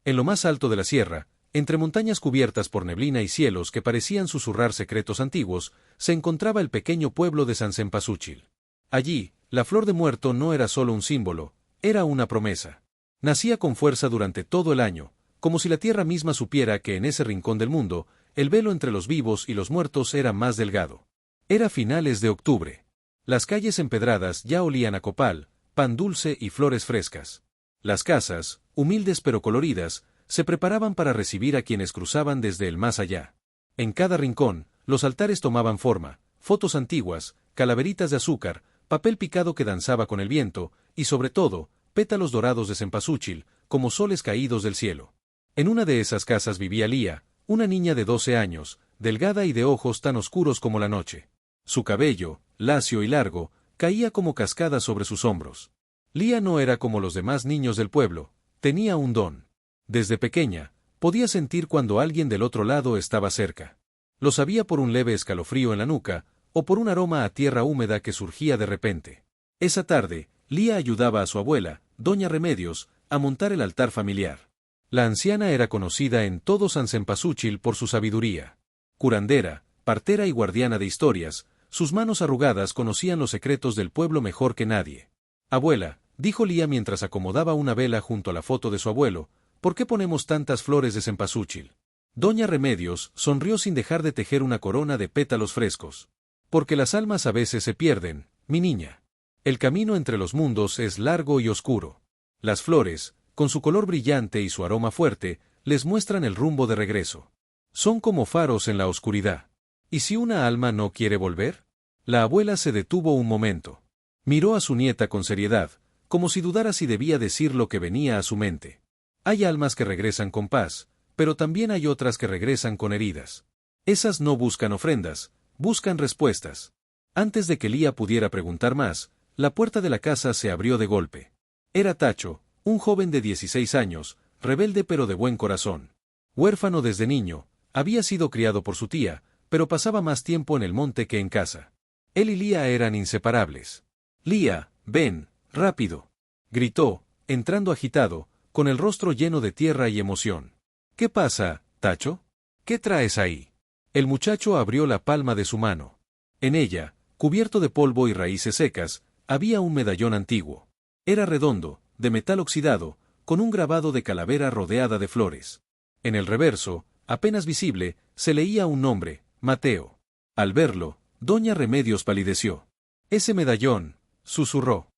En lo más alto de la sierra, entre montañas cubiertas por neblina y cielos que parecían susurrar secretos antiguos, se encontraba el pequeño pueblo de San Cempasúchil. Allí, la flor de muerto no era solo un símbolo, era una promesa. Nacía con fuerza durante todo el año, como si la tierra misma supiera que en ese rincón del mundo, el velo entre los vivos y los muertos era más delgado. Era finales de octubre. Las calles empedradas ya olían a copal, pan dulce y flores frescas. Las casas, humildes pero coloridas, se preparaban para recibir a quienes cruzaban desde el más allá. En cada rincón, los altares tomaban forma, fotos antiguas, calaveritas de azúcar, papel picado que danzaba con el viento, y sobre todo, pétalos dorados de cempasúchil, como soles caídos del cielo. En una de esas casas vivía Lía, una niña de 12 años, delgada y de ojos tan oscuros como la noche. Su cabello, lacio y largo, caía como cascada sobre sus hombros. Lía no era como los demás niños del pueblo, tenía un don. Desde pequeña, podía sentir cuando alguien del otro lado estaba cerca. Lo sabía por un leve escalofrío en la nuca, o por un aroma a tierra húmeda que surgía de repente. Esa tarde, Lía ayudaba a su abuela, doña Remedios, a montar el altar familiar. La anciana era conocida en todo San Cempasúchil por su sabiduría. Curandera, partera y guardiana de historias, sus manos arrugadas conocían los secretos del pueblo mejor que nadie. Abuela, dijo Lía mientras acomodaba una vela junto a la foto de su abuelo, ¿por qué ponemos tantas flores de cempasúchil? Doña Remedios sonrió sin dejar de tejer una corona de pétalos frescos. Porque las almas a veces se pierden, mi niña. El camino entre los mundos es largo y oscuro. Las flores, con su color brillante y su aroma fuerte, les muestran el rumbo de regreso. Son como faros en la oscuridad. ¿Y si una alma no quiere volver? La abuela se detuvo un momento. Miró a su nieta con seriedad, como si dudara si debía decir lo que venía a su mente. Hay almas que regresan con paz, pero también hay otras que regresan con heridas. Esas no buscan ofrendas, buscan respuestas. Antes de que Lía pudiera preguntar más, la puerta de la casa se abrió de golpe. Era Tacho, un joven de 16 años, rebelde pero de buen corazón. Huérfano desde niño, había sido criado por su tía, pero pasaba más tiempo en el monte que en casa. Él y Lía eran inseparables. «Lía, ven, rápido», gritó, entrando agitado, con el rostro lleno de tierra y emoción. «¿Qué pasa, Tacho? ¿Qué traes ahí?» El muchacho abrió la palma de su mano. En ella, cubierto de polvo y raíces secas, había un medallón antiguo. Era redondo, de metal oxidado, con un grabado de calavera rodeada de flores. En el reverso, apenas visible, se leía un nombre, Mateo. Al verlo, doña Remedios palideció. «Ese medallón», susurró.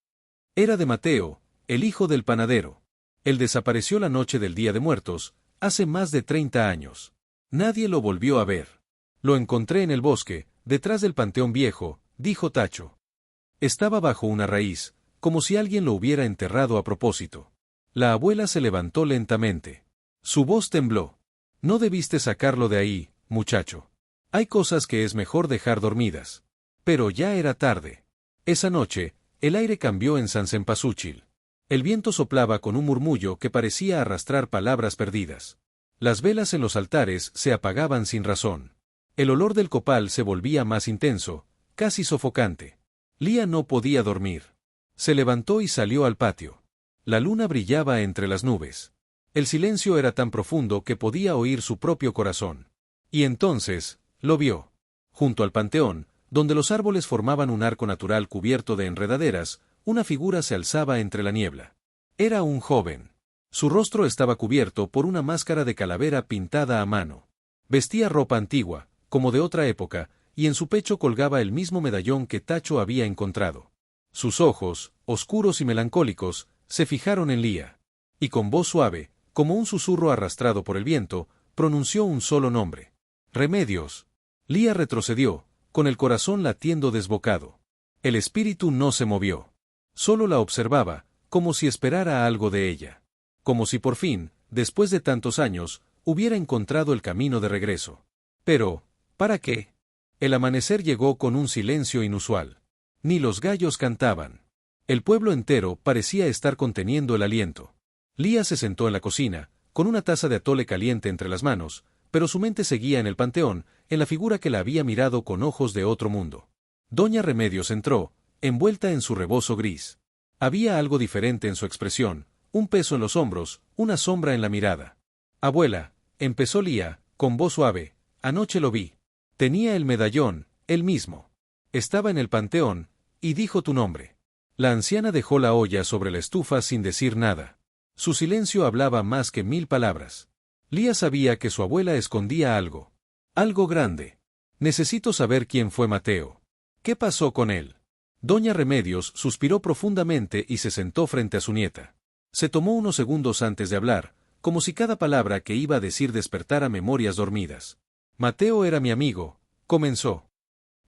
«Era de Mateo, el hijo del panadero. Él desapareció la noche del Día de Muertos, hace más de 30 años. Nadie lo volvió a ver. Lo encontré en el bosque, detrás del panteón viejo», dijo Tacho. Estaba bajo una raíz, como si alguien lo hubiera enterrado a propósito. La abuela se levantó lentamente. Su voz tembló. «No debiste sacarlo de ahí, muchacho. Hay cosas que es mejor dejar dormidas». Pero ya era tarde. Esa noche, el aire cambió en San Cempasúchil. El viento soplaba con un murmullo que parecía arrastrar palabras perdidas. Las velas en los altares se apagaban sin razón. El olor del copal se volvía más intenso, casi sofocante. Lía no podía dormir. Se levantó y salió al patio. La luna brillaba entre las nubes. El silencio era tan profundo que podía oír su propio corazón. Y entonces, lo vio. Junto al panteón, donde los árboles formaban un arco natural cubierto de enredaderas, una figura se alzaba entre la niebla. Era un joven. Su rostro estaba cubierto por una máscara de calavera pintada a mano. Vestía ropa antigua, como de otra época, y en su pecho colgaba el mismo medallón que Tacho había encontrado. Sus ojos, oscuros y melancólicos, se fijaron en Lía. Y con voz suave, como un susurro arrastrado por el viento, pronunció un solo nombre. «Remedios». Lía retrocedió, con el corazón latiendo desbocado. El espíritu no se movió. Solo la observaba, como si esperara algo de ella. Como si por fin, después de tantos años, hubiera encontrado el camino de regreso. Pero, ¿para qué? El amanecer llegó con un silencio inusual. Ni los gallos cantaban. El pueblo entero parecía estar conteniendo el aliento. Lía se sentó en la cocina, con una taza de atole caliente entre las manos, pero su mente seguía en el panteón, en la figura que la había mirado con ojos de otro mundo. Doña Remedios entró, envuelta en su rebozo gris. Había algo diferente en su expresión, un peso en los hombros, una sombra en la mirada. Abuela, empezó Lía, con voz suave, anoche lo vi. Tenía el medallón, él mismo. Estaba en el panteón, y dijo tu nombre. La anciana dejó la olla sobre la estufa sin decir nada. Su silencio hablaba más que 1000 palabras. Lía sabía que su abuela escondía algo. Algo grande. Necesito saber quién fue Mateo. ¿Qué pasó con él? Doña Remedios suspiró profundamente y se sentó frente a su nieta. Se tomó unos segundos antes de hablar, como si cada palabra que iba a decir despertara memorias dormidas. Mateo era mi amigo, comenzó.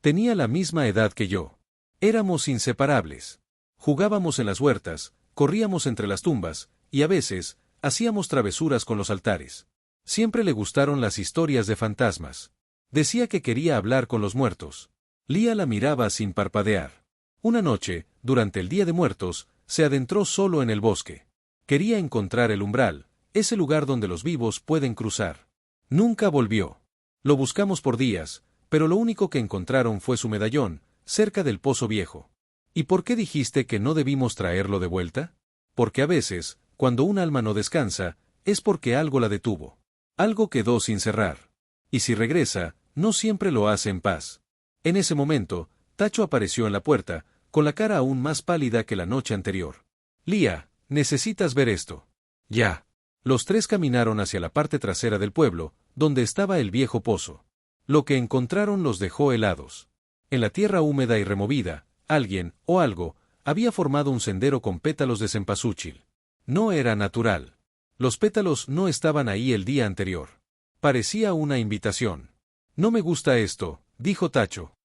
Tenía la misma edad que yo. Éramos inseparables. Jugábamos en las huertas, corríamos entre las tumbas, y a veces, hacíamos travesuras con los altares. Siempre le gustaron las historias de fantasmas. Decía que quería hablar con los muertos. Lía la miraba sin parpadear. Una noche, durante el Día de Muertos, se adentró solo en el bosque. Quería encontrar el umbral, ese lugar donde los vivos pueden cruzar. Nunca volvió. Lo buscamos por días, pero lo único que encontraron fue su medallón, cerca del pozo viejo. ¿Y por qué dijiste que no debimos traerlo de vuelta? Porque a veces, cuando un alma no descansa, es porque algo la detuvo. Algo quedó sin cerrar. Y si regresa, no siempre lo hace en paz. En ese momento, Tacho apareció en la puerta, con la cara aún más pálida que la noche anterior. Lía, necesitas ver esto. Ya. Los tres caminaron hacia la parte trasera del pueblo, donde estaba el viejo pozo. Lo que encontraron los dejó helados. En la tierra húmeda y removida, alguien, o algo, había formado un sendero con pétalos de cempasúchil. No era natural. Los pétalos no estaban ahí el día anterior. Parecía una invitación. No me gusta esto, dijo Tacho.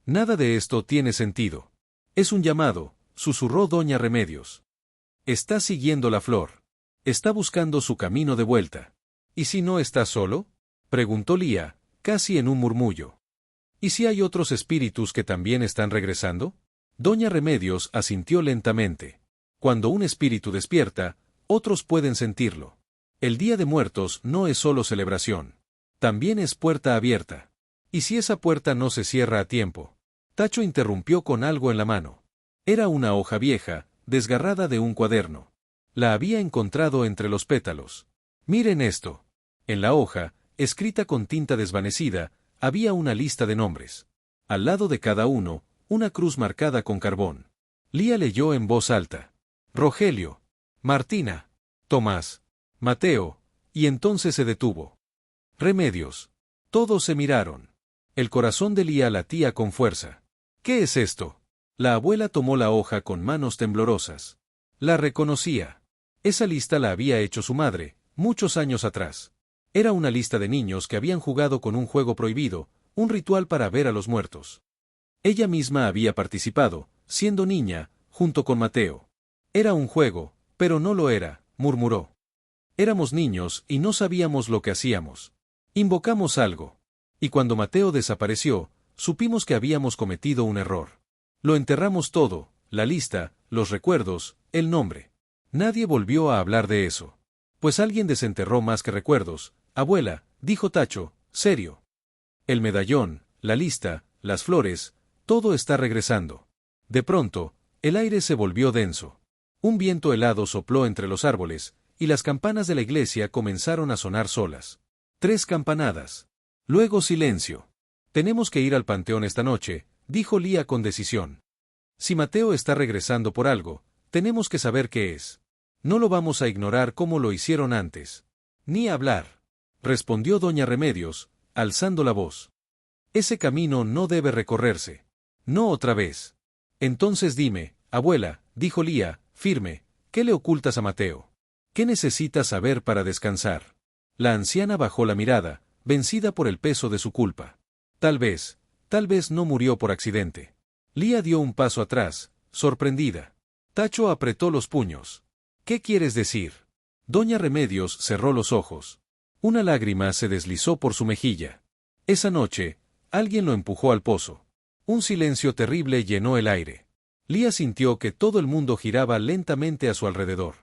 Nada de esto tiene sentido. Es un llamado, susurró doña Remedios. Está siguiendo la flor. Está buscando su camino de vuelta. ¿Y si no está solo? Preguntó Lía, casi en un murmullo. ¿Y si hay otros espíritus que también están regresando? Doña Remedios asintió lentamente. Cuando un espíritu despierta, otros pueden sentirlo. El Día de Muertos no es solo celebración. También es puerta abierta. ¿Y si esa puerta no se cierra a tiempo? Tacho interrumpió con algo en la mano. Era una hoja vieja, desgarrada de un cuaderno. La había encontrado entre los pétalos. Miren esto. En la hoja, escrita con tinta desvanecida, había una lista de nombres. Al lado de cada uno, una cruz marcada con carbón. Lía leyó en voz alta. Rogelio, Martina, Tomás, Mateo, y entonces se detuvo. Remedios. Todos se miraron. El corazón de Lía latía con fuerza. ¿Qué es esto? La abuela tomó la hoja con manos temblorosas. La reconocía. Esa lista la había hecho su madre, muchos años atrás. Era una lista de niños que habían jugado con un juego prohibido, un ritual para ver a los muertos. Ella misma había participado, siendo niña, junto con Mateo. Era un juego, pero no lo era, murmuró. Éramos niños y no sabíamos lo que hacíamos. Invocamos algo. Y cuando Mateo desapareció, supimos que habíamos cometido un error. Lo enterramos todo, la lista, los recuerdos, el nombre. Nadie volvió a hablar de eso. Pues alguien desenterró más que recuerdos. Abuela, dijo Tacho, serio. El medallón, la lista, las flores, todo está regresando. De pronto, el aire se volvió denso. Un viento helado sopló entre los árboles, y las campanas de la iglesia comenzaron a sonar solas. 3 campanadas. Luego silencio. Tenemos que ir al panteón esta noche, dijo Lía con decisión. Si Mateo está regresando por algo, tenemos que saber qué es. No lo vamos a ignorar como lo hicieron antes. Ni hablar, respondió doña Remedios, alzando la voz. Ese camino no debe recorrerse. No otra vez. Entonces dime, abuela, dijo Lía, firme, ¿qué le ocultas a Mateo? ¿Qué necesitas saber para descansar? La anciana bajó la mirada, vencida por el peso de su culpa. Tal vez no murió por accidente. Lía dio un paso atrás, sorprendida. Tacho apretó los puños. ¿Qué quieres decir? Doña Remedios cerró los ojos. Una lágrima se deslizó por su mejilla. Esa noche, alguien lo empujó al pozo. Un silencio terrible llenó el aire. Lía sintió que todo el mundo giraba lentamente a su alrededor.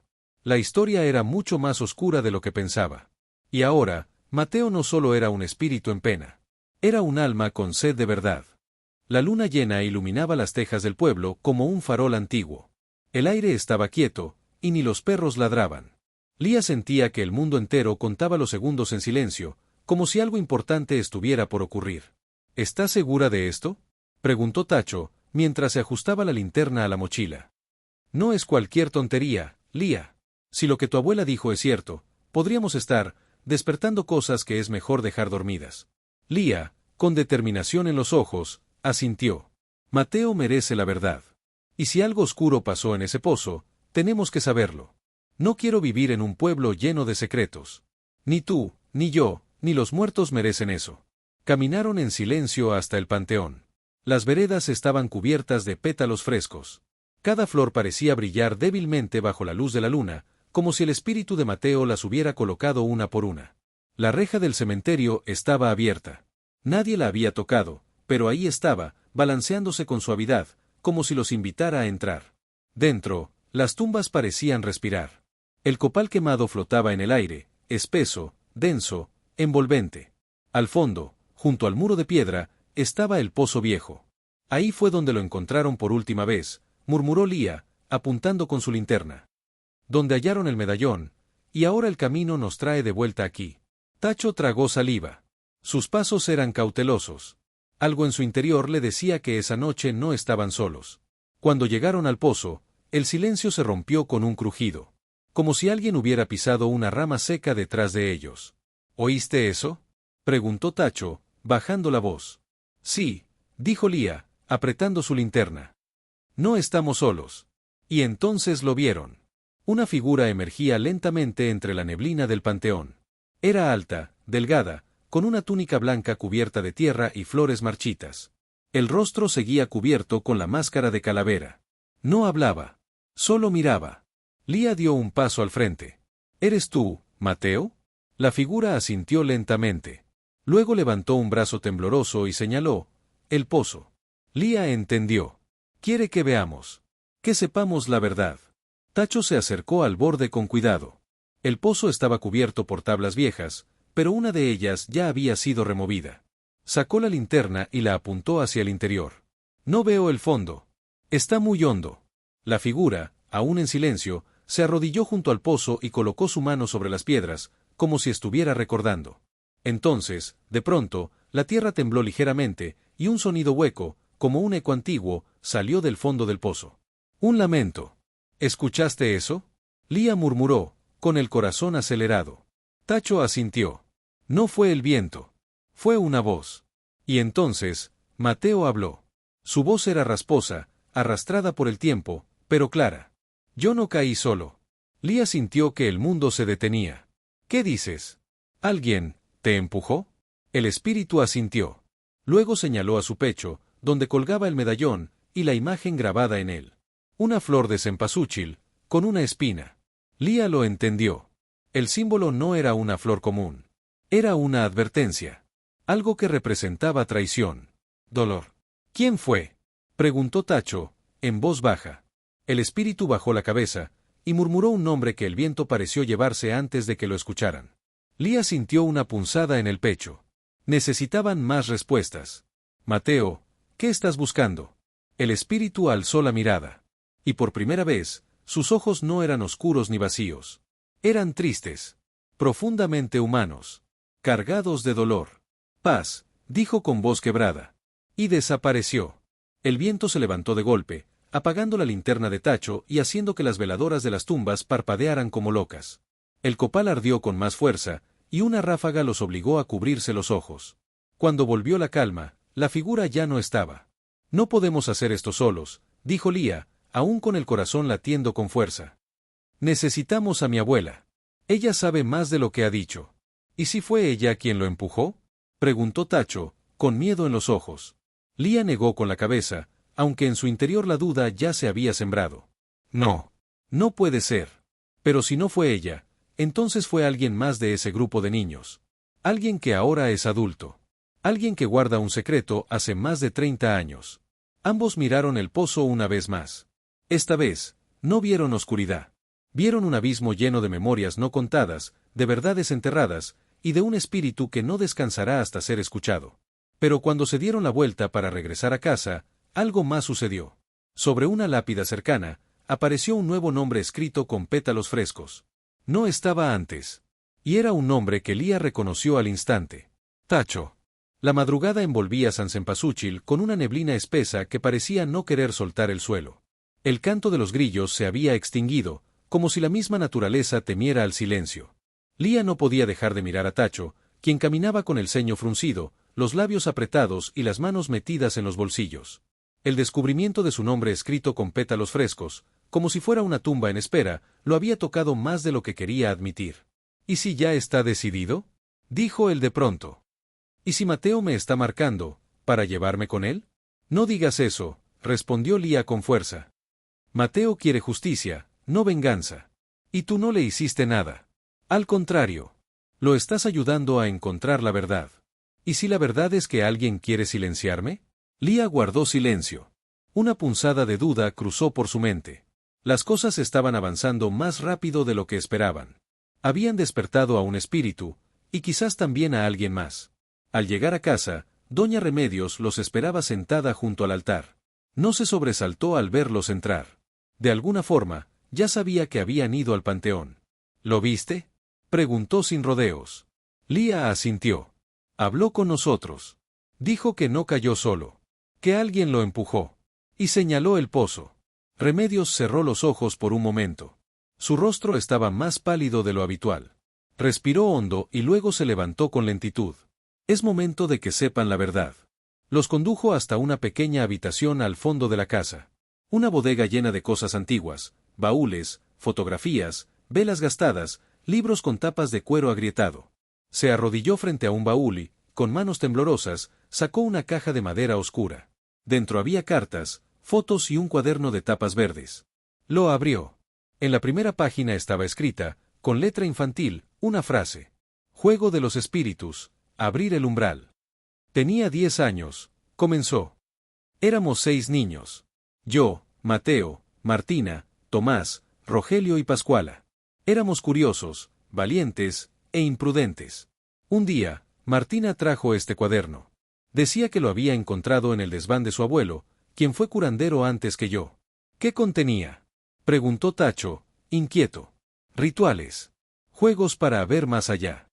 La historia era mucho más oscura de lo que pensaba. Y ahora, Mateo no solo era un espíritu en pena. Era un alma con sed de verdad. La luna llena iluminaba las tejas del pueblo como un farol antiguo. El aire estaba quieto, y ni los perros ladraban. Lía sentía que el mundo entero contaba los segundos en silencio, como si algo importante estuviera por ocurrir. ¿Estás segura de esto?, preguntó Tacho, mientras se ajustaba la linterna a la mochila. No es cualquier tontería, Lía. Si lo que tu abuela dijo es cierto, podríamos estar despertando cosas que es mejor dejar dormidas. Lía, con determinación en los ojos, asintió. Mateo merece la verdad. Y si algo oscuro pasó en ese pozo, tenemos que saberlo. No quiero vivir en un pueblo lleno de secretos. Ni tú, ni yo, ni los muertos merecen eso. Caminaron en silencio hasta el panteón. Las veredas estaban cubiertas de pétalos frescos. Cada flor parecía brillar débilmente bajo la luz de la luna, como si el espíritu de Mateo las hubiera colocado una por una. La reja del cementerio estaba abierta. Nadie la había tocado, pero ahí estaba, balanceándose con suavidad, como si los invitara a entrar. Dentro, las tumbas parecían respirar. El copal quemado flotaba en el aire, espeso, denso, envolvente. Al fondo, junto al muro de piedra, estaba el pozo viejo. Ahí fue donde lo encontraron por última vez, murmuró Lía, apuntando con su linterna. Donde hallaron el medallón, y ahora el camino nos trae de vuelta aquí. Tacho tragó saliva. Sus pasos eran cautelosos. Algo en su interior le decía que esa noche no estaban solos. Cuando llegaron al pozo, el silencio se rompió con un crujido. Como si alguien hubiera pisado una rama seca detrás de ellos. ¿Oíste eso?, preguntó Tacho, bajando la voz. Sí, dijo Lía, apretando su linterna. No estamos solos. Y entonces lo vieron. Una figura emergía lentamente entre la neblina del panteón. Era alta, delgada, con una túnica blanca cubierta de tierra y flores marchitas. El rostro seguía cubierto con la máscara de calavera. No hablaba. Solo miraba. Lía dio un paso al frente. ¿Eres tú, Mateo? La figura asintió lentamente. Luego levantó un brazo tembloroso y señaló: el pozo. Lía entendió. Quiere que veamos. Que sepamos la verdad. Tacho se acercó al borde con cuidado. El pozo estaba cubierto por tablas viejas, pero una de ellas ya había sido removida. Sacó la linterna y la apuntó hacia el interior. No veo el fondo. Está muy hondo. La figura, aún en silencio, se arrodilló junto al pozo y colocó su mano sobre las piedras, como si estuviera recordando. Entonces, de pronto, la tierra tembló ligeramente, y un sonido hueco, como un eco antiguo, salió del fondo del pozo. Un lamento. ¿Escuchaste eso?, Lía murmuró, con el corazón acelerado. Tacho asintió. No fue el viento. Fue una voz. Y entonces, Mateo habló. Su voz era rasposa, arrastrada por el tiempo, pero clara. Yo no caí solo. Lía sintió que el mundo se detenía. ¿Qué dices? ¿Alguien te empujó? El espíritu asintió. Luego señaló a su pecho, donde colgaba el medallón, y la imagen grabada en él. Una flor de cempasúchil, con una espina. Lía lo entendió. El símbolo no era una flor común. Era una advertencia. Algo que representaba traición. Dolor. ¿Quién fue?, preguntó Tacho, en voz baja. El espíritu bajó la cabeza, y murmuró un nombre que el viento pareció llevarse antes de que lo escucharan. Lía sintió una punzada en el pecho. Necesitaban más respuestas. Mateo, ¿qué estás buscando? El espíritu alzó la mirada. Y por primera vez, sus ojos no eran oscuros ni vacíos. Eran tristes. Profundamente humanos. Cargados de dolor. Paz, dijo con voz quebrada. Y desapareció. El viento se levantó de golpe, apagando la linterna de Tacho y haciendo que las veladoras de las tumbas parpadearan como locas. El copal ardió con más fuerza, y una ráfaga los obligó a cubrirse los ojos. Cuando volvió la calma, la figura ya no estaba. No podemos hacer esto solos, dijo Lía, aún con el corazón latiendo con fuerza. Necesitamos a mi abuela. Ella sabe más de lo que ha dicho. ¿Y si fue ella quien lo empujó?, preguntó Tacho, con miedo en los ojos. Lía negó con la cabeza, aunque en su interior la duda ya se había sembrado. No. No puede ser. Pero si no fue ella, entonces fue alguien más de ese grupo de niños. Alguien que ahora es adulto. Alguien que guarda un secreto hace más de 30 años. Ambos miraron el pozo una vez más. Esta vez, no vieron oscuridad. Vieron un abismo lleno de memorias no contadas, de verdades enterradas, y de un espíritu que no descansará hasta ser escuchado. Pero cuando se dieron la vuelta para regresar a casa, algo más sucedió. Sobre una lápida cercana, apareció un nuevo nombre escrito con pétalos frescos. No estaba antes. Y era un nombre que Lía reconoció al instante. Tacho. La madrugada envolvía San Cempasúchil con una neblina espesa que parecía no querer soltar el suelo. El canto de los grillos se había extinguido, como si la misma naturaleza temiera al silencio. Lía no podía dejar de mirar a Tacho, quien caminaba con el ceño fruncido, los labios apretados y las manos metidas en los bolsillos. El descubrimiento de su nombre escrito con pétalos frescos, como si fuera una tumba en espera, lo había tocado más de lo que quería admitir. ¿Y si ya está decidido?, dijo él de pronto. ¿Y si Mateo me está marcando, para llevarme con él? No digas eso, respondió Lía con fuerza. Mateo quiere justicia, no venganza. Y tú no le hiciste nada. Al contrario. Lo estás ayudando a encontrar la verdad. ¿Y si la verdad es que alguien quiere silenciarme? Lía guardó silencio. Una punzada de duda cruzó por su mente. Las cosas estaban avanzando más rápido de lo que esperaban. Habían despertado a un espíritu, y quizás también a alguien más. Al llegar a casa, doña Remedios los esperaba sentada junto al altar. No se sobresaltó al verlos entrar. De alguna forma, ya sabía que habían ido al panteón. ¿Lo viste?, preguntó sin rodeos. Lía asintió. Habló con nosotros. Dijo que no cayó solo. Que alguien lo empujó. Y señaló el pozo. Remedios cerró los ojos por un momento. Su rostro estaba más pálido de lo habitual. Respiró hondo y luego se levantó con lentitud. Es momento de que sepan la verdad. Los condujo hasta una pequeña habitación al fondo de la casa. Una bodega llena de cosas antiguas, baúles, fotografías, velas gastadas, libros con tapas de cuero agrietado. Se arrodilló frente a un baúl y, con manos temblorosas, sacó una caja de madera oscura. Dentro había cartas, fotos y un cuaderno de tapas verdes. Lo abrió. En la primera página estaba escrita, con letra infantil, una frase. Juego de los espíritus, abrir el umbral. Tenía 10 años, comenzó. Éramos 6 niños. Yo, Mateo, Martina, Tomás, Rogelio y Pascuala. Éramos curiosos, valientes e imprudentes. Un día, Martina trajo este cuaderno. Decía que lo había encontrado en el desván de su abuelo, quien fue curandero antes que yo. ¿Qué contenía?, preguntó Tacho, inquieto. Rituales. Juegos para ver más allá.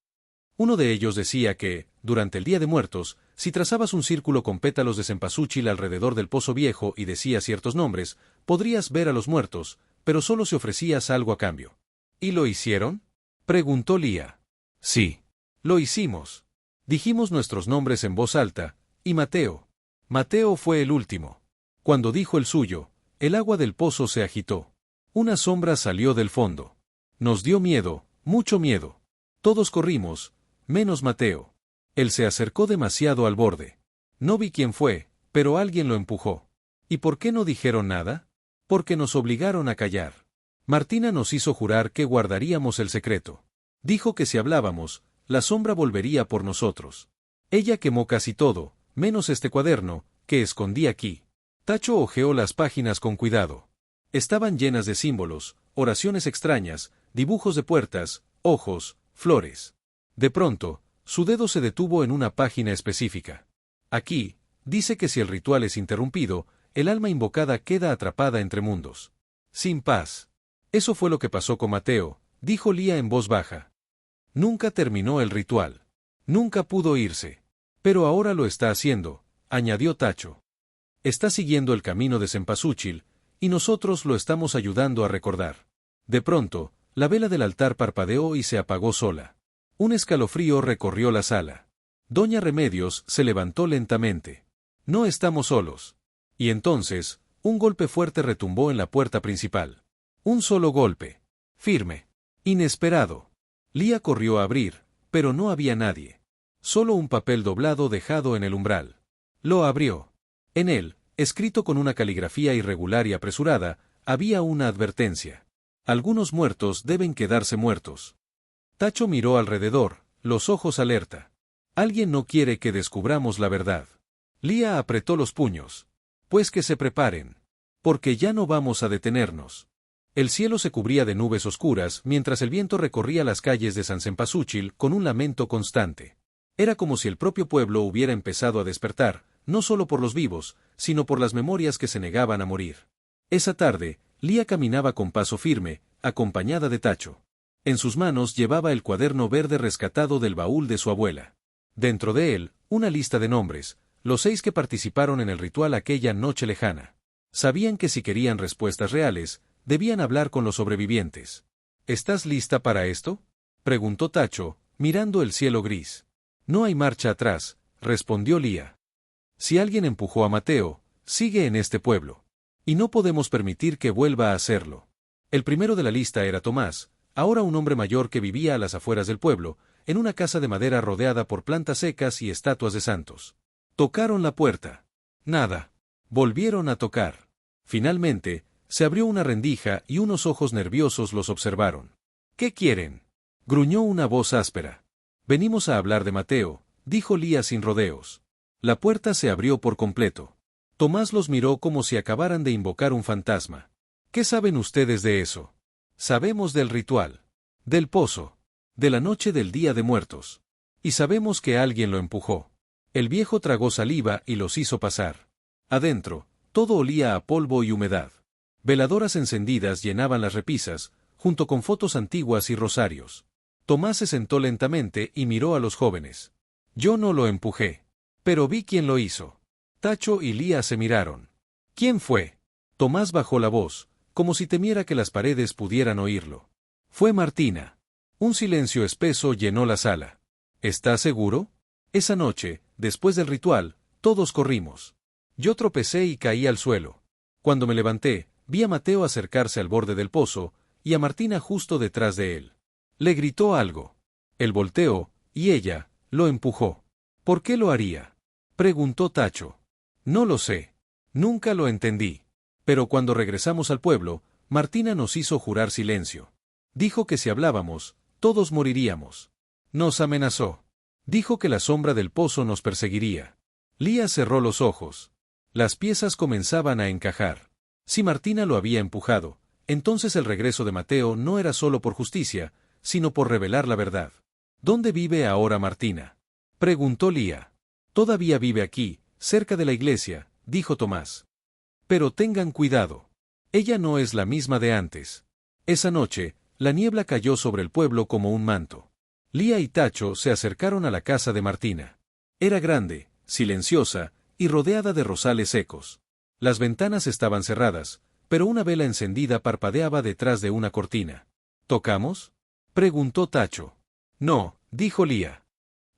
Uno de ellos decía que, durante el Día de Muertos, si trazabas un círculo con pétalos de cempasúchil alrededor del pozo viejo y decías ciertos nombres, podrías ver a los muertos, pero solo si ofrecías algo a cambio. ¿Y lo hicieron?, preguntó Lía. Sí. Lo hicimos. Dijimos nuestros nombres en voz alta, y Mateo. Mateo fue el último. Cuando dijo el suyo, el agua del pozo se agitó. Una sombra salió del fondo. Nos dio miedo, mucho miedo. Todos corrimos, menos Mateo. Él se acercó demasiado al borde. No vi quién fue, pero alguien lo empujó. ¿Y por qué no dijeron nada? Porque nos obligaron a callar. Martina nos hizo jurar que guardaríamos el secreto. Dijo que si hablábamos, la sombra volvería por nosotros. Ella quemó casi todo, menos este cuaderno, que escondí aquí. Tacho hojeó las páginas con cuidado. Estaban llenas de símbolos, oraciones extrañas, dibujos de puertas, ojos, flores. De pronto, su dedo se detuvo en una página específica. Aquí, dice que si el ritual es interrumpido, el alma invocada queda atrapada entre mundos. Sin paz. Eso fue lo que pasó con Mateo, dijo Lía en voz baja. Nunca terminó el ritual. Nunca pudo irse. Pero ahora lo está haciendo, añadió Tacho. Está siguiendo el camino de Cempasúchil, y nosotros lo estamos ayudando a recordar. De pronto, la vela del altar parpadeó y se apagó sola. Un escalofrío recorrió la sala. Doña Remedios se levantó lentamente. No estamos solos. Y entonces, un golpe fuerte retumbó en la puerta principal. Un solo golpe. Firme. Inesperado. Lía corrió a abrir, pero no había nadie. Solo un papel doblado dejado en el umbral. Lo abrió. En él, escrito con una caligrafía irregular y apresurada, había una advertencia. Algunos muertos deben quedarse muertos. Tacho miró alrededor, los ojos alerta. Alguien no quiere que descubramos la verdad. Lía apretó los puños. Pues que se preparen. Porque ya no vamos a detenernos. El cielo se cubría de nubes oscuras mientras el viento recorría las calles de San Cempasúchil con un lamento constante. Era como si el propio pueblo hubiera empezado a despertar, no solo por los vivos, sino por las memorias que se negaban a morir. Esa tarde, Lía caminaba con paso firme, acompañada de Tacho. En sus manos llevaba el cuaderno verde rescatado del baúl de su abuela. Dentro de él, una lista de nombres, los 6 que participaron en el ritual aquella noche lejana. Sabían que si querían respuestas reales, debían hablar con los sobrevivientes. ¿Estás lista para esto?, preguntó Tacho, mirando el cielo gris. No hay marcha atrás, respondió Lía. Si alguien empujó a Mateo, sigue en este pueblo. Y no podemos permitir que vuelva a hacerlo. El primero de la lista era Tomás, ahora un hombre mayor que vivía a las afueras del pueblo, en una casa de madera rodeada por plantas secas y estatuas de santos. Tocaron la puerta. Nada. Volvieron a tocar. Finalmente, se abrió una rendija y unos ojos nerviosos los observaron. ¿Qué quieren?, gruñó una voz áspera. Venimos a hablar de Mateo, dijo Lía sin rodeos. La puerta se abrió por completo. Tomás los miró como si acabaran de invocar un fantasma. ¿Qué saben ustedes de eso? Sabemos del ritual. Del pozo. De la noche del Día de Muertos. Y sabemos que alguien lo empujó. El viejo tragó saliva y los hizo pasar. Adentro, todo olía a polvo y humedad. Veladoras encendidas llenaban las repisas, junto con fotos antiguas y rosarios. Tomás se sentó lentamente y miró a los jóvenes. Yo no lo empujé. Pero vi quién lo hizo. Tacho y Lía se miraron. ¿Quién fue? Tomás bajó la voz, como si temiera que las paredes pudieran oírlo. Fue Martina. Un silencio espeso llenó la sala. ¿Estás seguro? Esa noche, después del ritual, todos corrimos. Yo tropecé y caí al suelo. Cuando me levanté, vi a Mateo acercarse al borde del pozo, y a Martina justo detrás de él. Le gritó algo. Él volteó, y ella, lo empujó. ¿Por qué lo haría?, preguntó Tacho. No lo sé. Nunca lo entendí. Pero cuando regresamos al pueblo, Martina nos hizo jurar silencio. Dijo que si hablábamos, todos moriríamos. Nos amenazó. Dijo que la sombra del pozo nos perseguiría. Lía cerró los ojos. Las piezas comenzaban a encajar. Si Martina lo había empujado, entonces el regreso de Mateo no era solo por justicia, sino por revelar la verdad. ¿Dónde vive ahora Martina?, preguntó Lía. Todavía vive aquí, cerca de la iglesia, dijo Tomás. Pero tengan cuidado. Ella no es la misma de antes. Esa noche, la niebla cayó sobre el pueblo como un manto. Lía y Tacho se acercaron a la casa de Martina. Era grande, silenciosa, y rodeada de rosales secos. Las ventanas estaban cerradas, pero una vela encendida parpadeaba detrás de una cortina. ¿Tocamos?, preguntó Tacho. No, dijo Lía.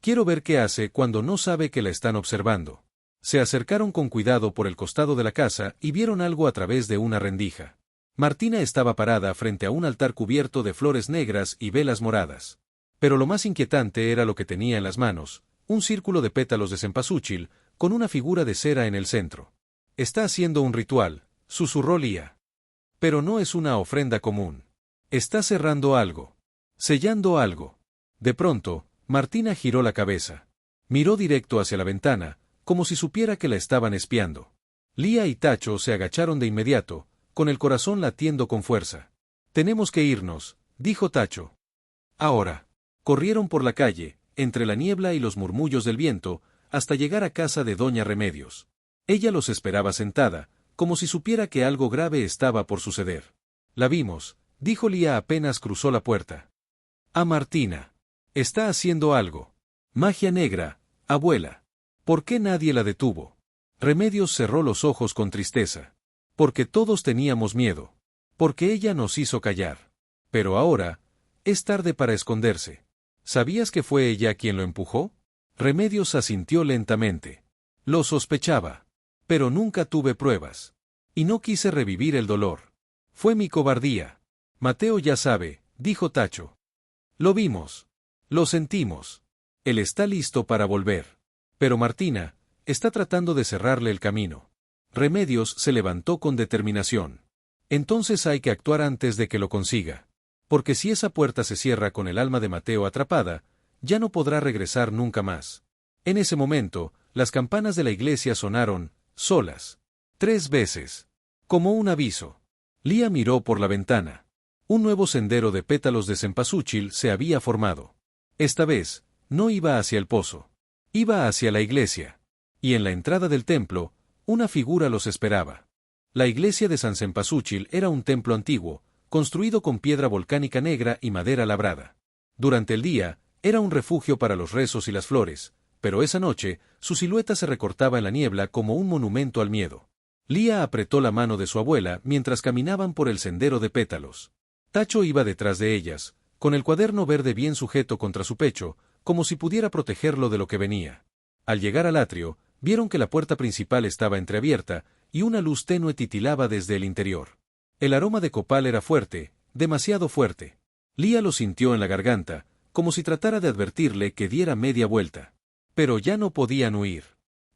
Quiero ver qué hace cuando no sabe que la están observando. Se acercaron con cuidado por el costado de la casa y vieron algo a través de una rendija. Martina estaba parada frente a un altar cubierto de flores negras y velas moradas. Pero lo más inquietante era lo que tenía en las manos, un círculo de pétalos de cempasúchil, con una figura de cera en el centro. Está haciendo un ritual, susurró Lía. Pero no es una ofrenda común. Está cerrando algo. Sellando algo. De pronto, Martina giró la cabeza. Miró directo hacia la ventana, como si supiera que la estaban espiando. Lía y Tacho se agacharon de inmediato, con el corazón latiendo con fuerza. Tenemos que irnos, dijo Tacho. Ahora. Corrieron por la calle, entre la niebla y los murmullos del viento, hasta llegar a casa de Doña Remedios. Ella los esperaba sentada, como si supiera que algo grave estaba por suceder. La vimos, dijo Lía apenas cruzó la puerta. A Martina. Está haciendo algo. Magia negra, abuela. ¿Por qué nadie la detuvo? Remedios cerró los ojos con tristeza. Porque todos teníamos miedo. Porque ella nos hizo callar. Pero ahora, es tarde para esconderse. ¿Sabías que fue ella quien lo empujó? Remedios asintió lentamente. Lo sospechaba. Pero nunca tuve pruebas. Y no quise revivir el dolor. Fue mi cobardía. Mateo ya sabe, dijo Tacho. Lo vimos. Lo sentimos. Él está listo para volver. Pero Martina, está tratando de cerrarle el camino. Remedios se levantó con determinación. Entonces hay que actuar antes de que lo consiga. Porque si esa puerta se cierra con el alma de Mateo atrapada, ya no podrá regresar nunca más. En ese momento, las campanas de la iglesia sonaron, solas. 3 veces. Como un aviso. Lía miró por la ventana. Un nuevo sendero de pétalos de cempasúchil se había formado. Esta vez, no iba hacia el pozo. Iba hacia la iglesia. Y en la entrada del templo, una figura los esperaba. La iglesia de San Cempasúchil era un templo antiguo, construido con piedra volcánica negra y madera labrada. Durante el día, era un refugio para los rezos y las flores, pero esa noche, su silueta se recortaba en la niebla como un monumento al miedo. Lía apretó la mano de su abuela mientras caminaban por el sendero de pétalos. Tacho iba detrás de ellas, con el cuaderno verde bien sujeto contra su pecho, como si pudiera protegerlo de lo que venía. Al llegar al atrio, vieron que la puerta principal estaba entreabierta, y una luz tenue titilaba desde el interior. El aroma de copal era fuerte, demasiado fuerte. Lía lo sintió en la garganta, como si tratara de advertirle que diera media vuelta. Pero ya no podían huir.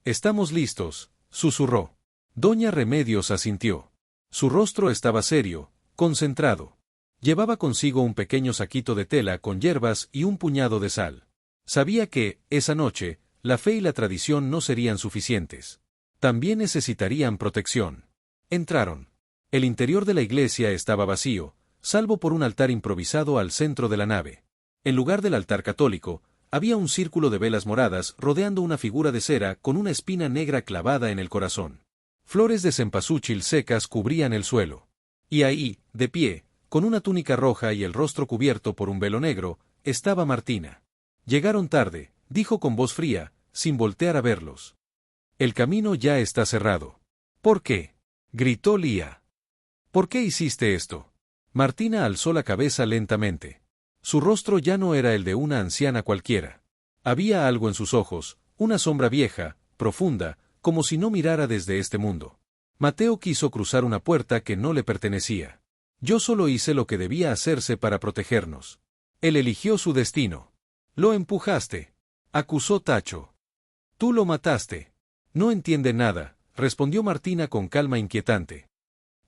«Estamos listos», susurró. Doña Remedios asintió. Su rostro estaba serio, concentrado. Llevaba consigo un pequeño saquito de tela con hierbas y un puñado de sal. Sabía que, esa noche, la fe y la tradición no serían suficientes. También necesitarían protección. Entraron. El interior de la iglesia estaba vacío, salvo por un altar improvisado al centro de la nave. En lugar del altar católico, había un círculo de velas moradas rodeando una figura de cera con una espina negra clavada en el corazón. Flores de cempasúchil secas cubrían el suelo. Y ahí, de pie, con una túnica roja y el rostro cubierto por un velo negro, estaba Martina. «Llegaron tarde», dijo con voz fría, sin voltear a verlos. «El camino ya está cerrado». «¿Por qué?», gritó Lía. «¿Por qué hiciste esto?». Martina alzó la cabeza lentamente. Su rostro ya no era el de una anciana cualquiera. Había algo en sus ojos, una sombra vieja, profunda, como si no mirara desde este mundo. Mateo quiso cruzar una puerta que no le pertenecía. «Yo solo hice lo que debía hacerse para protegernos». Él eligió su destino. «Lo empujaste», acusó Tacho. «Tú lo mataste». «No entiende nada», respondió Martina con calma inquietante.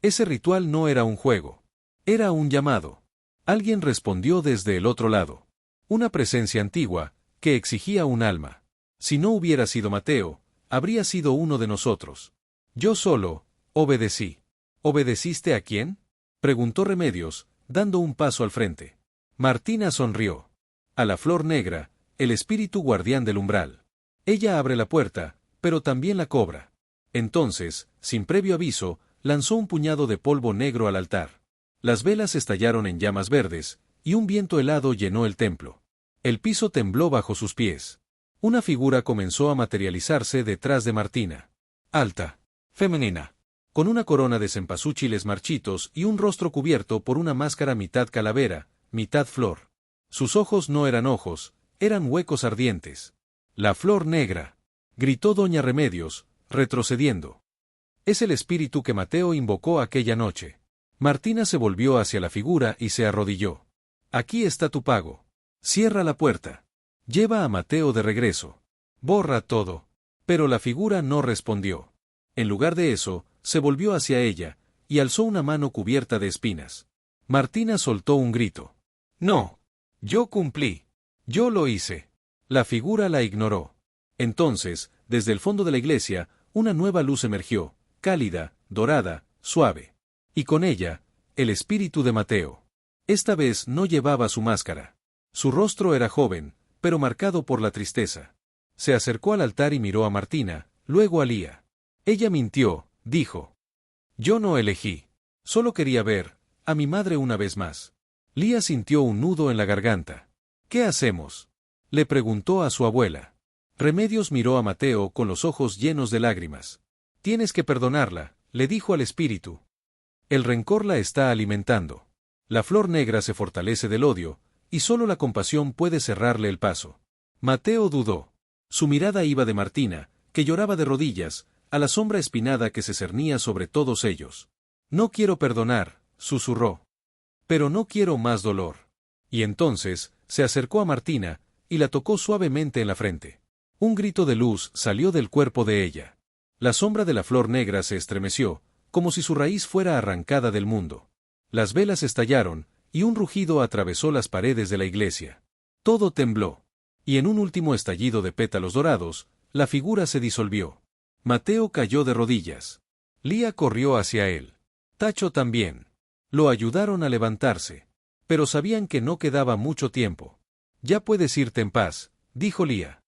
«Ese ritual no era un juego. Era un llamado». Alguien respondió desde el otro lado. Una presencia antigua, que exigía un alma. Si no hubiera sido Mateo, habría sido uno de nosotros. Yo solo, obedecí. ¿Obedeciste a quién?, preguntó Remedios, dando un paso al frente. Martina sonrió. A la flor negra, el espíritu guardián del umbral. Ella abre la puerta, pero también la cobra. Entonces, sin previo aviso, lanzó un puñado de polvo negro al altar. Las velas estallaron en llamas verdes, y un viento helado llenó el templo. El piso tembló bajo sus pies. Una figura comenzó a materializarse detrás de Martina. Alta, femenina, con una corona de cempasúchiles marchitos y un rostro cubierto por una máscara mitad calavera, mitad flor. Sus ojos no eran ojos, eran huecos ardientes. «La flor negra», gritó doña Remedios, retrocediendo. «Es el espíritu que Mateo invocó aquella noche». Martina se volvió hacia la figura y se arrodilló. «Aquí está tu pago. Cierra la puerta. Lleva a Mateo de regreso. Borra todo». Pero la figura no respondió. En lugar de eso, se volvió hacia ella, y alzó una mano cubierta de espinas. Martina soltó un grito. «No. Yo cumplí. Yo lo hice». La figura la ignoró. Entonces, desde el fondo de la iglesia, una nueva luz emergió, cálida, dorada, suave. Y con ella, el espíritu de Mateo. Esta vez no llevaba su máscara. Su rostro era joven, pero marcado por la tristeza. Se acercó al altar y miró a Martina, luego a Lía. «Ella mintió», dijo. «Yo no elegí. Solo quería ver a mi madre una vez más». Lía sintió un nudo en la garganta. «¿Qué hacemos?», le preguntó a su abuela. Remedios miró a Mateo con los ojos llenos de lágrimas. «Tienes que perdonarla», le dijo al espíritu. «El rencor la está alimentando. La flor negra se fortalece del odio, y solo la compasión puede cerrarle el paso». Mateo dudó. Su mirada iba de Martina, que lloraba de rodillas, a la sombra espinada que se cernía sobre todos ellos. «No quiero perdonar», susurró. «Pero no quiero más dolor». Y entonces, se acercó a Martina, y la tocó suavemente en la frente. Un grito de luz salió del cuerpo de ella. La sombra de la flor negra se estremeció, como si su raíz fuera arrancada del mundo. Las velas estallaron, y un rugido atravesó las paredes de la iglesia. Todo tembló. Y en un último estallido de pétalos dorados, la figura se disolvió. Mateo cayó de rodillas. Lía corrió hacia él. Tacho también. Lo ayudaron a levantarse. Pero sabían que no quedaba mucho tiempo. «Ya puedes irte en paz», dijo Lía.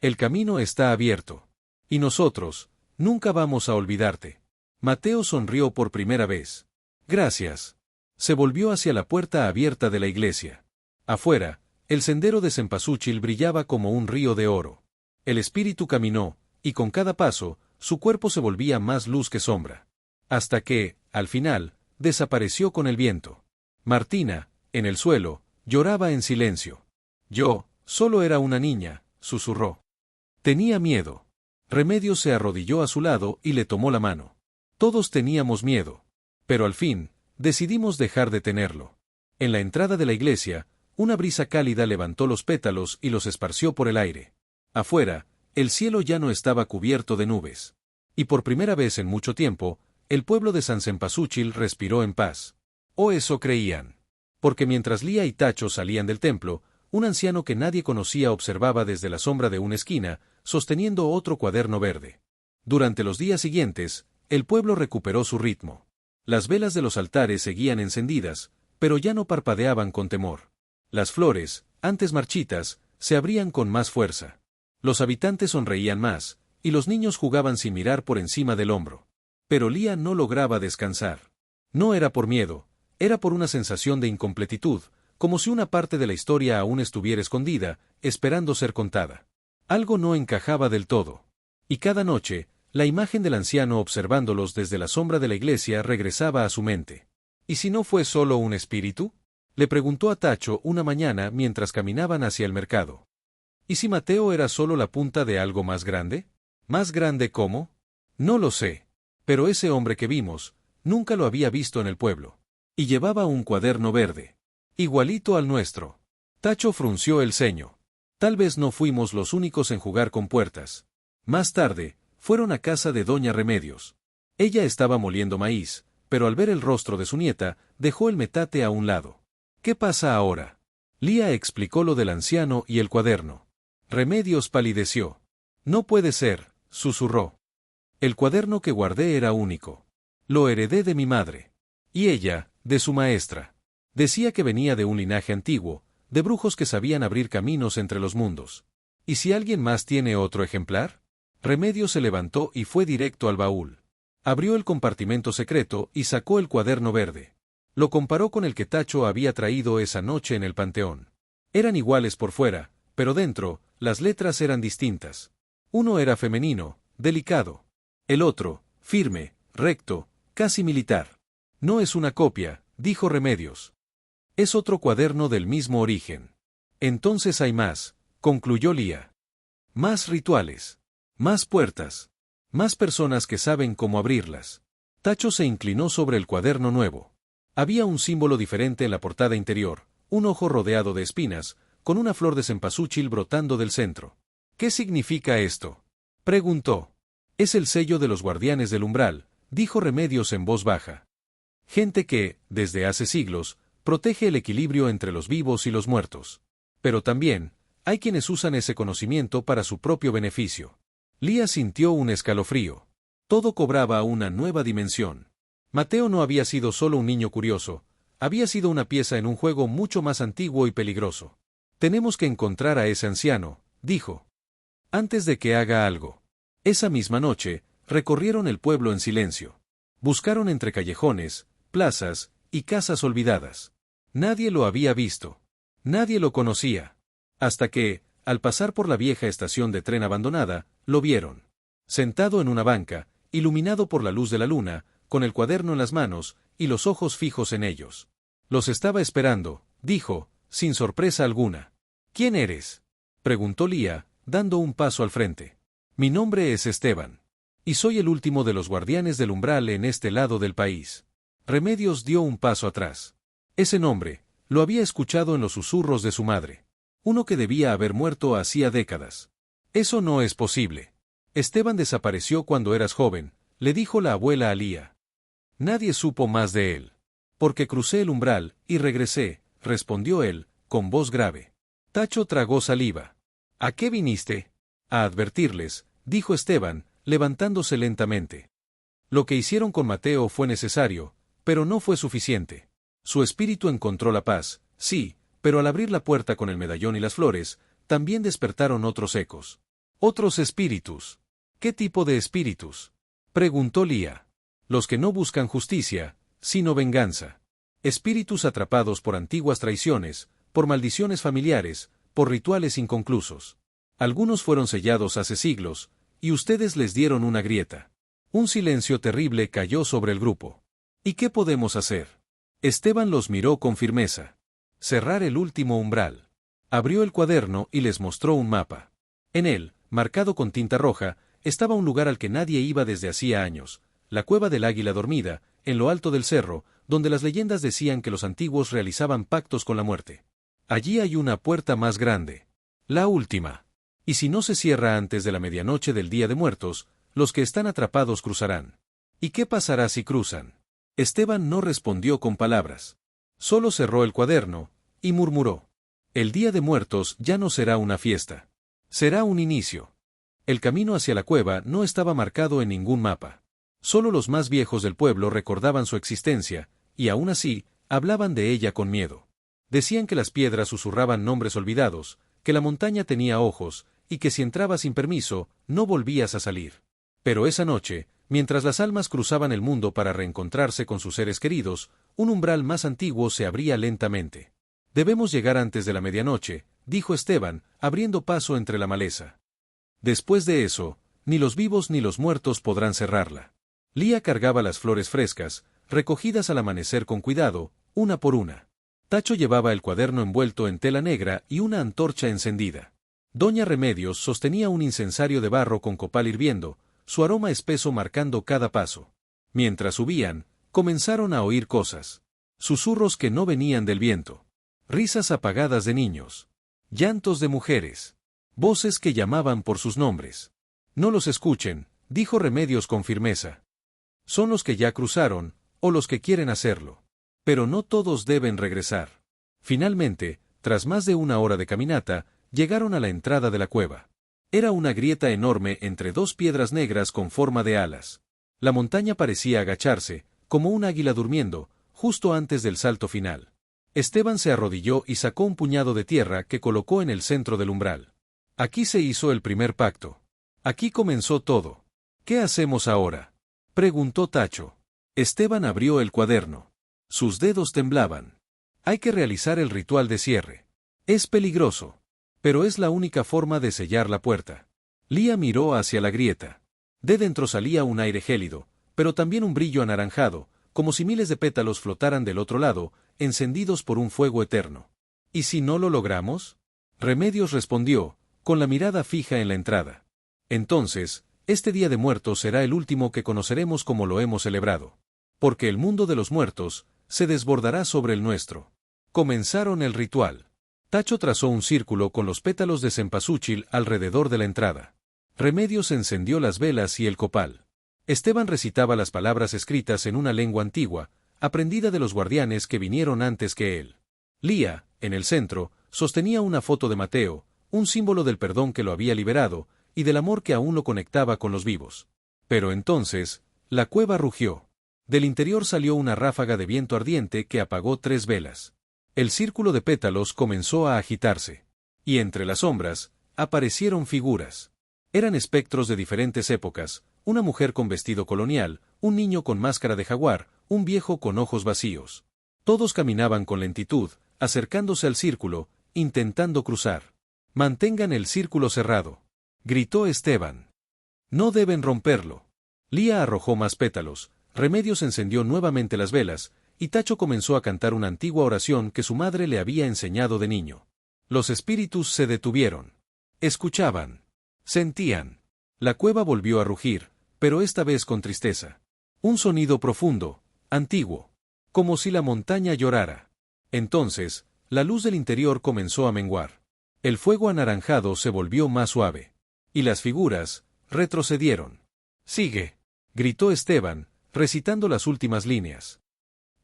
«El camino está abierto. Y nosotros, nunca vamos a olvidarte». Mateo sonrió por primera vez. «Gracias». Se volvió hacia la puerta abierta de la iglesia. Afuera, el sendero de Cempasúchil brillaba como un río de oro. El espíritu caminó, y con cada paso, su cuerpo se volvía más luz que sombra. Hasta que, al final, desapareció con el viento. Martina, en el suelo, lloraba en silencio. Yo, solo era una niña, susurró. Tenía miedo. Remedios se arrodilló a su lado y le tomó la mano. Todos teníamos miedo. Pero al fin, decidimos dejar de tenerlo. En la entrada de la iglesia, una brisa cálida levantó los pétalos y los esparció por el aire. Afuera, el cielo ya no estaba cubierto de nubes. Y por primera vez en mucho tiempo, el pueblo de San Cempasúchil respiró en paz. O eso creían. Porque mientras Lía y Tacho salían del templo, un anciano que nadie conocía observaba desde la sombra de una esquina, sosteniendo otro cuaderno verde. Durante los días siguientes, el pueblo recuperó su ritmo. Las velas de los altares seguían encendidas, pero ya no parpadeaban con temor. Las flores, antes marchitas, se abrían con más fuerza. Los habitantes sonreían más, y los niños jugaban sin mirar por encima del hombro. Pero Lía no lograba descansar. No era por miedo, era por una sensación de incompletitud, como si una parte de la historia aún estuviera escondida, esperando ser contada. Algo no encajaba del todo. Y cada noche, la imagen del anciano observándolos desde la sombra de la iglesia regresaba a su mente. ¿Y si no fue solo un espíritu? Le preguntó a Tacho una mañana mientras caminaban hacia el mercado. ¿Y si Mateo era solo la punta de algo más grande? ¿Más grande cómo? No lo sé. Pero ese hombre que vimos, nunca lo había visto en el pueblo. Y llevaba un cuaderno verde. Igualito al nuestro. Tacho frunció el ceño. Tal vez no fuimos los únicos en jugar con puertas. Más tarde, fueron a casa de doña Remedios. Ella estaba moliendo maíz, pero al ver el rostro de su nieta, dejó el metate a un lado. ¿Qué pasa ahora? Lía explicó lo del anciano y el cuaderno. Remedios palideció. No puede ser, susurró. El cuaderno que guardé era único. Lo heredé de mi madre. Y ella, de su maestra. Decía que venía de un linaje antiguo, de brujos que sabían abrir caminos entre los mundos. ¿Y si alguien más tiene otro ejemplar? Remedios se levantó y fue directo al baúl. Abrió el compartimento secreto y sacó el cuaderno verde. Lo comparó con el que Tacho había traído esa noche en el panteón. Eran iguales por fuera, pero dentro, las letras eran distintas. Uno era femenino, delicado. El otro, firme, recto, casi militar. No es una copia, dijo Remedios. Es otro cuaderno del mismo origen. Entonces hay más, concluyó Lía. Más rituales. Más puertas. Más personas que saben cómo abrirlas. Tacho se inclinó sobre el cuaderno nuevo. Había un símbolo diferente en la portada interior, un ojo rodeado de espinas, con una flor de cempasúchil brotando del centro. ¿Qué significa esto? Preguntó. Es el sello de los guardianes del umbral, dijo Remedios en voz baja. Gente que, desde hace siglos, protege el equilibrio entre los vivos y los muertos. Pero también, hay quienes usan ese conocimiento para su propio beneficio. Lía sintió un escalofrío. Todo cobraba una nueva dimensión. Mateo no había sido solo un niño curioso, había sido una pieza en un juego mucho más antiguo y peligroso. Tenemos que encontrar a ese anciano, dijo. Antes de que haga algo. Esa misma noche, recorrieron el pueblo en silencio. Buscaron entre callejones, plazas y casas olvidadas. Nadie lo había visto. Nadie lo conocía. Hasta que, al pasar por la vieja estación de tren abandonada, lo vieron. Sentado en una banca, iluminado por la luz de la luna, con el cuaderno en las manos y los ojos fijos en ellos. Los estaba esperando, dijo, sin sorpresa alguna. ¿Quién eres? Preguntó Lía, dando un paso al frente. Mi nombre es Esteban. Y soy el último de los guardianes del umbral en este lado del país. Remedios dio un paso atrás. Ese nombre, lo había escuchado en los susurros de su madre. Uno que debía haber muerto hacía décadas. Eso no es posible. Esteban desapareció cuando eras joven, le dijo la abuela a Lía. Nadie supo más de él. Porque crucé el umbral, y regresé, respondió él, con voz grave. Tacho tragó saliva. ¿A qué viniste? A advertirles, dijo Esteban, levantándose lentamente. Lo que hicieron con Mateo fue necesario, pero no fue suficiente. Su espíritu encontró la paz, sí, pero al abrir la puerta con el medallón y las flores, también despertaron otros ecos. Otros espíritus. ¿Qué tipo de espíritus? Preguntó Lía. Los que no buscan justicia, sino venganza. Espíritus atrapados por antiguas traiciones, por maldiciones familiares, por rituales inconclusos. Algunos fueron sellados hace siglos, y ustedes les dieron una grieta. Un silencio terrible cayó sobre el grupo. ¿Y qué podemos hacer? Esteban los miró con firmeza. Cerrar el último umbral. Abrió el cuaderno y les mostró un mapa. En él, marcado con tinta roja, estaba un lugar al que nadie iba desde hacía años, la cueva del Águila Dormida, en lo alto del cerro, donde las leyendas decían que los antiguos realizaban pactos con la muerte. Allí hay una puerta más grande. La última. Y si no se cierra antes de la medianoche del Día de Muertos, los que están atrapados cruzarán. ¿Y qué pasará si cruzan? Esteban no respondió con palabras. Solo cerró el cuaderno, y murmuró. El Día de Muertos ya no será una fiesta. Será un inicio. El camino hacia la cueva no estaba marcado en ningún mapa. Solo los más viejos del pueblo recordaban su existencia, y aún así, hablaban de ella con miedo. Decían que las piedras susurraban nombres olvidados, que la montaña tenía ojos, y que si entrabas sin permiso, no volvías a salir. Pero esa noche, mientras las almas cruzaban el mundo para reencontrarse con sus seres queridos, un umbral más antiguo se abría lentamente. Debemos llegar antes de la medianoche, dijo Esteban, abriendo paso entre la maleza. Después de eso, ni los vivos ni los muertos podrán cerrarla. Lía cargaba las flores frescas, recogidas al amanecer con cuidado, una por una. Tacho llevaba el cuaderno envuelto en tela negra y una antorcha encendida. Doña Remedios sostenía un incensario de barro con copal hirviendo, su aroma espeso marcando cada paso. Mientras subían, comenzaron a oír cosas. Susurros que no venían del viento. Risas apagadas de niños. Llantos de mujeres. Voces que llamaban por sus nombres. No los escuchen, dijo Remedios con firmeza. Son los que ya cruzaron, o los que quieren hacerlo. Pero no todos deben regresar. Finalmente, tras más de una hora de caminata, llegaron a la entrada de la cueva. Era una grieta enorme entre dos piedras negras con forma de alas. La montaña parecía agacharse, como un águila durmiendo, justo antes del salto final. Esteban se arrodilló y sacó un puñado de tierra que colocó en el centro del umbral. Aquí se hizo el primer pacto. Aquí comenzó todo. ¿Qué hacemos ahora?, preguntó Tacho. Esteban abrió el cuaderno. Sus dedos temblaban. Hay que realizar el ritual de cierre. Es peligroso. Pero es la única forma de sellar la puerta. Lía miró hacia la grieta. De dentro salía un aire gélido, pero también un brillo anaranjado, como si miles de pétalos flotaran del otro lado, encendidos por un fuego eterno. ¿Y si no lo logramos?, Remedios respondió, con la mirada fija en la entrada. Entonces, este Día de Muertos será el último que conoceremos como lo hemos celebrado. Porque el mundo de los muertos se desbordará sobre el nuestro. Comenzaron el ritual. Tacho trazó un círculo con los pétalos de cempasúchil alrededor de la entrada. Remedios encendió las velas y el copal. Esteban recitaba las palabras escritas en una lengua antigua, aprendida de los guardianes que vinieron antes que él. Lía, en el centro, sostenía una foto de Mateo, un símbolo del perdón que lo había liberado, y del amor que aún lo conectaba con los vivos. Pero entonces, la cueva rugió. Del interior salió una ráfaga de viento ardiente que apagó 3 velas. El círculo de pétalos comenzó a agitarse. Y entre las sombras, aparecieron figuras. Eran espectros de diferentes épocas, una mujer con vestido colonial, un niño con máscara de jaguar, un viejo con ojos vacíos. Todos caminaban con lentitud, acercándose al círculo, intentando cruzar. «Mantengan el círculo cerrado», gritó Esteban. «No deben romperlo». Lía arrojó más pétalos, Remedios encendió nuevamente las velas, y Tacho comenzó a cantar una antigua oración que su madre le había enseñado de niño. Los espíritus se detuvieron. Escuchaban. Sentían. La cueva volvió a rugir, pero esta vez con tristeza. Un sonido profundo, antiguo. Como si la montaña llorara. Entonces, la luz del interior comenzó a menguar. El fuego anaranjado se volvió más suave. Y las figuras retrocedieron. «Sigue», gritó Esteban, recitando las últimas líneas.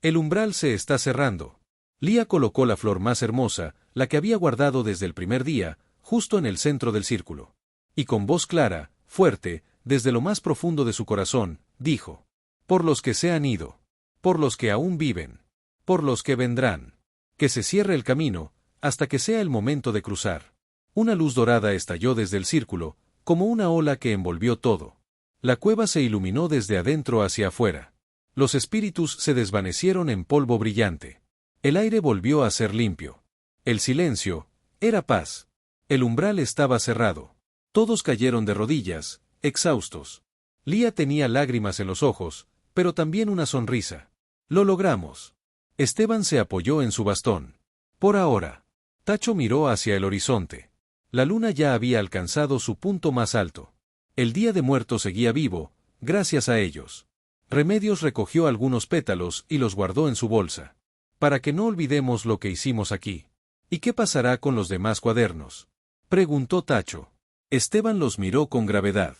«El umbral se está cerrando». Lía colocó la flor más hermosa, la que había guardado desde el primer día, justo en el centro del círculo. Y con voz clara, fuerte, desde lo más profundo de su corazón, dijo: «Por los que se han ido, por los que aún viven, por los que vendrán, que se cierre el camino, hasta que sea el momento de cruzar». Una luz dorada estalló desde el círculo, como una ola que envolvió todo. La cueva se iluminó desde adentro hacia afuera. Los espíritus se desvanecieron en polvo brillante. El aire volvió a ser limpio. El silencio era paz. El umbral estaba cerrado. Todos cayeron de rodillas, exhaustos. Lía tenía lágrimas en los ojos, pero también una sonrisa. Lo logramos. Esteban se apoyó en su bastón. Por ahora. Tacho miró hacia el horizonte. La luna ya había alcanzado su punto más alto. El Día de Muertos seguía vivo, gracias a ellos. Remedios recogió algunos pétalos y los guardó en su bolsa. Para que no olvidemos lo que hicimos aquí. ¿Y qué pasará con los demás cuadernos?, preguntó Tacho. Esteban los miró con gravedad.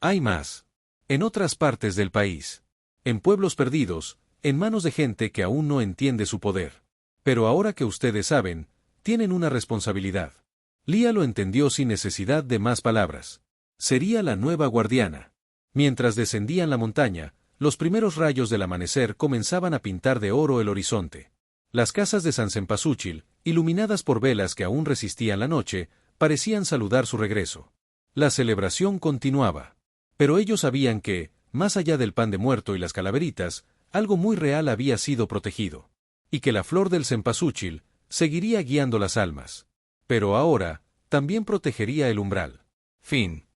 Hay más. En otras partes del país. En pueblos perdidos, en manos de gente que aún no entiende su poder. Pero ahora que ustedes saben, tienen una responsabilidad. Lía lo entendió sin necesidad de más palabras. Sería la nueva guardiana. Mientras descendían la montaña, los primeros rayos del amanecer comenzaban a pintar de oro el horizonte. Las casas de San Cempasúchil, iluminadas por velas que aún resistían la noche, parecían saludar su regreso. La celebración continuaba. Pero ellos sabían que, más allá del pan de muerto y las calaveritas, algo muy real había sido protegido. Y que la flor del cempasúchil seguiría guiando las almas. Pero ahora, también protegería el umbral. Fin.